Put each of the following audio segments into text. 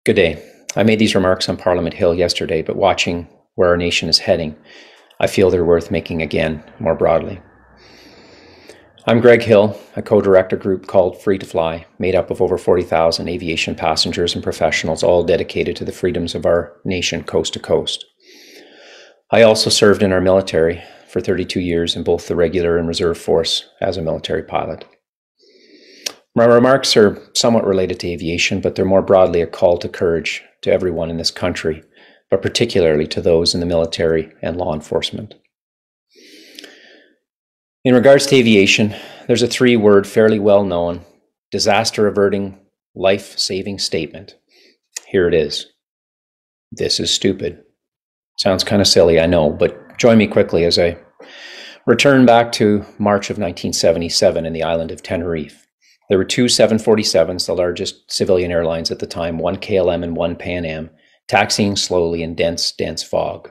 Good day. I made these remarks on Parliament Hill yesterday, but watching where our nation is heading, I feel they're worth making again, more broadly. I'm Greg Hill. I co-direct a group called Free to Fly, made up of over 40,000 aviation passengers and professionals, all dedicated to the freedoms of our nation coast to coast. I also served in our military for 32 years in both the regular and reserve force as a military pilot. My remarks are somewhat related to aviation, but they're more broadly a call to courage to everyone in this country, but particularly to those in the military and law enforcement. In regards to aviation, there's a three-word, fairly well-known, disaster-averting, life-saving statement. Here it is. This is stupid. Sounds kind of silly, I know, but join me quickly as I return back to March of 1977 in the island of Tenerife. There were two 747s, the largest civilian airlines at the time, one KLM and one Pan Am, taxiing slowly in dense fog.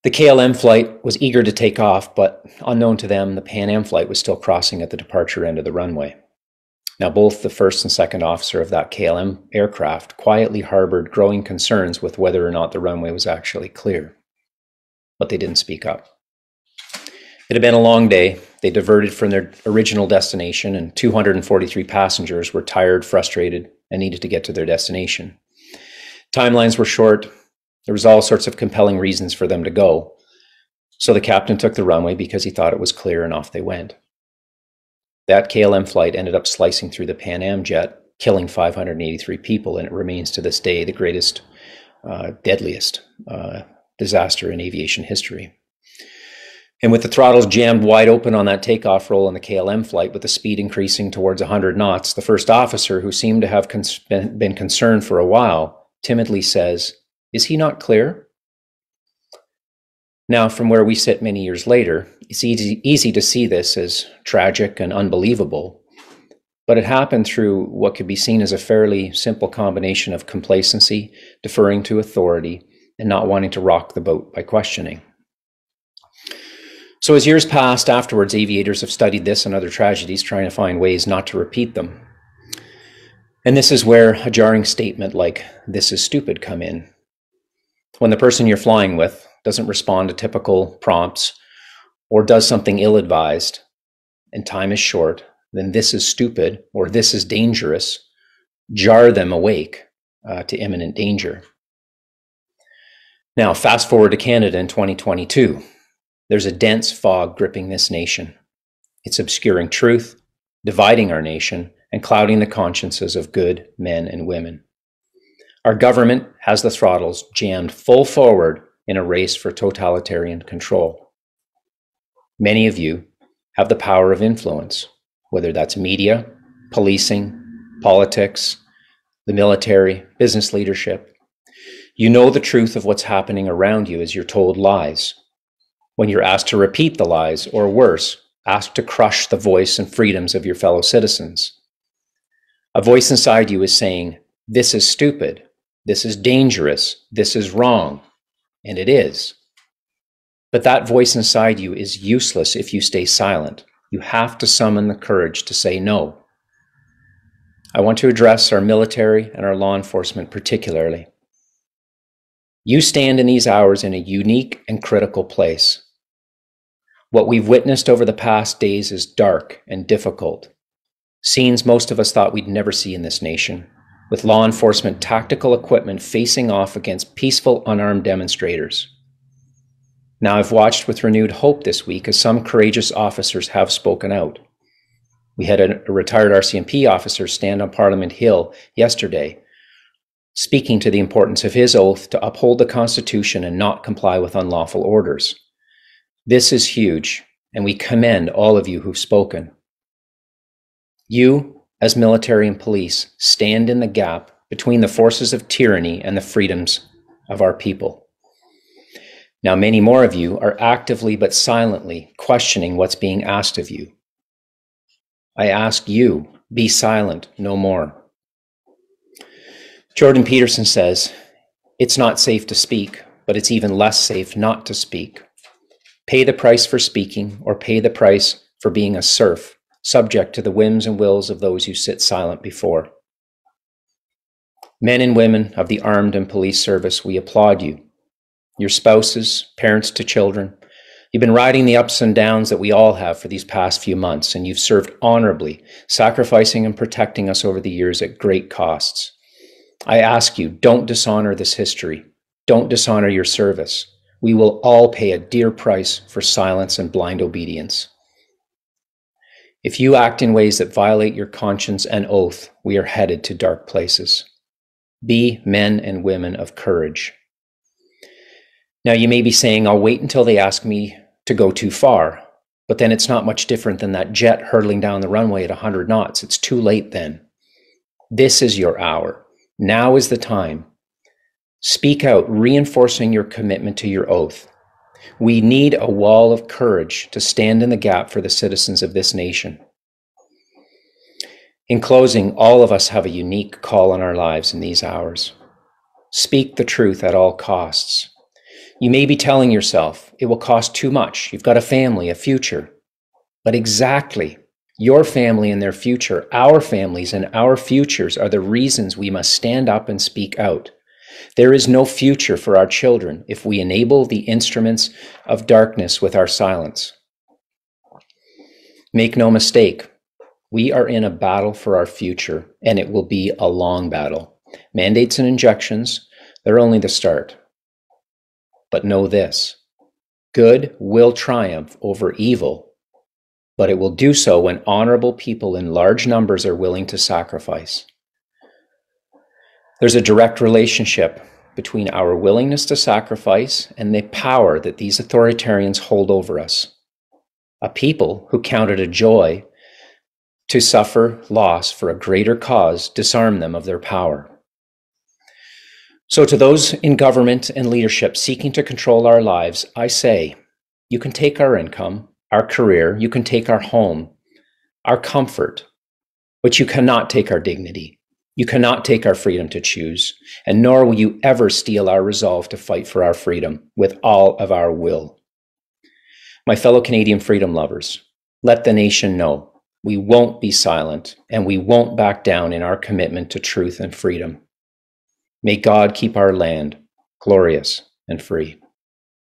The KLM flight was eager to take off, but unknown to them, the Pan Am flight was still crossing at the departure end of the runway. Now, both the first and second officer of that KLM aircraft quietly harbored growing concerns with whether or not the runway was actually clear, but they didn't speak up. It had been a long day. They diverted from their original destination, and 243 passengers were tired, frustrated, and needed to get to their destination. Timelines were short. There was all sorts of compelling reasons for them to go. So the captain took the runway because he thought it was clear, and off they went. That KLM flight ended up slicing through the Pan Am jet, killing 583 people, and it remains to this day the greatest, deadliest disaster in aviation history. And with the throttles jammed wide open on that takeoff roll on the KLM flight, with the speed increasing towards 100 knots, the first officer, who seemed to have been concerned for a while, timidly says, "Is he not clear?" Now, from where we sit many years later, it's easy to see this as tragic and unbelievable, but it happened through what could be seen as a fairly simple combination of complacency, deferring to authority, and not wanting to rock the boat by questioning. So as years passed afterwards, aviators have studied this and other tragedies, trying to find ways not to repeat them. And this is where a jarring statement like, "This is stupid," come in. When the person you're flying with doesn't respond to typical prompts or does something ill-advised and time is short, then "this is stupid" or "this is dangerous" jar them awake to imminent danger. Now, fast forward to Canada in 2022. There's a dense fog gripping this nation. It's obscuring truth, dividing our nation, and clouding the consciences of good men and women. Our government has the throttles jammed full forward in a race for totalitarian control. Many of you have the power of influence, whether that's media, policing, politics, the military, business leadership. You know the truth of what's happening around you as you're told lies. When you're asked to repeat the lies, or worse, asked to crush the voice and freedoms of your fellow citizens. A voice inside you is saying, "This is stupid, this is dangerous, this is wrong," and it is. But that voice inside you is useless if you stay silent. You have to summon the courage to say no. I want to address our military and our law enforcement particularly. You stand in these hours in a unique and critical place. What we've witnessed over the past days is dark and difficult. Scenes most of us thought we'd never see in this nation, with law enforcement tactical equipment facing off against peaceful, unarmed demonstrators. Now, I've watched with renewed hope this week as some courageous officers have spoken out. We had a retired RCMP officer stand on Parliament Hill yesterday, speaking to the importance of his oath to uphold the Constitution and not comply with unlawful orders. This is huge, and we commend all of you who've spoken. You, as military and police, stand in the gap between the forces of tyranny and the freedoms of our people. Now, many more of you are actively but silently questioning what's being asked of you. I ask you, be silent no more. Jordan Peterson says, "It's not safe to speak, but it's even less safe not to speak. Pay the price for speaking, or pay the price for being a serf, subject to the whims and wills of those you sit silent before." Men and women of the armed and police service, we applaud you. Your spouses, parents to children, you've been riding the ups and downs that we all have for these past few months, and you've served honorably, sacrificing and protecting us over the years at great costs. I ask you, don't dishonor this history. Don't dishonor your service. We will all pay a dear price for silence and blind obedience. If you act in ways that violate your conscience and oath, we are headed to dark places. Be men and women of courage. Now, you may be saying, I'll wait until they ask me to go too far, but then it's not much different than that jet hurtling down the runway at 100 knots. It's too late then. This is your hour. Now is the time. Speak out, reinforcing your commitment to your oath. We need a wall of courage to stand in the gap for the citizens of this nation. In closing, all of us have a unique call on our lives in these hours. Speak the truth at all costs. You may be telling yourself, it will cost too much. You've got a family, a future. But exactly, your family and their future, our families and our futures are the reasons we must stand up and speak out. There is no future for our children if we enable the instruments of darkness with our silence. Make no mistake, we are in a battle for our future, and it will be a long battle. Mandates and injections, they're only the start. But know this, good will triumph over evil, but it will do so when honorable people in large numbers are willing to sacrifice. There's a direct relationship between our willingness to sacrifice and the power that these authoritarians hold over us. A people who count it a joy to suffer loss for a greater cause disarm them of their power. So to those in government and leadership seeking to control our lives, I say, you can take our income, our career, you can take our home, our comfort, but you cannot take our dignity. You cannot take our freedom to choose, and nor will you ever steal our resolve to fight for our freedom with all of our will. My fellow Canadian freedom lovers, let the nation know we won't be silent and we won't back down in our commitment to truth and freedom. May God keep our land glorious and free.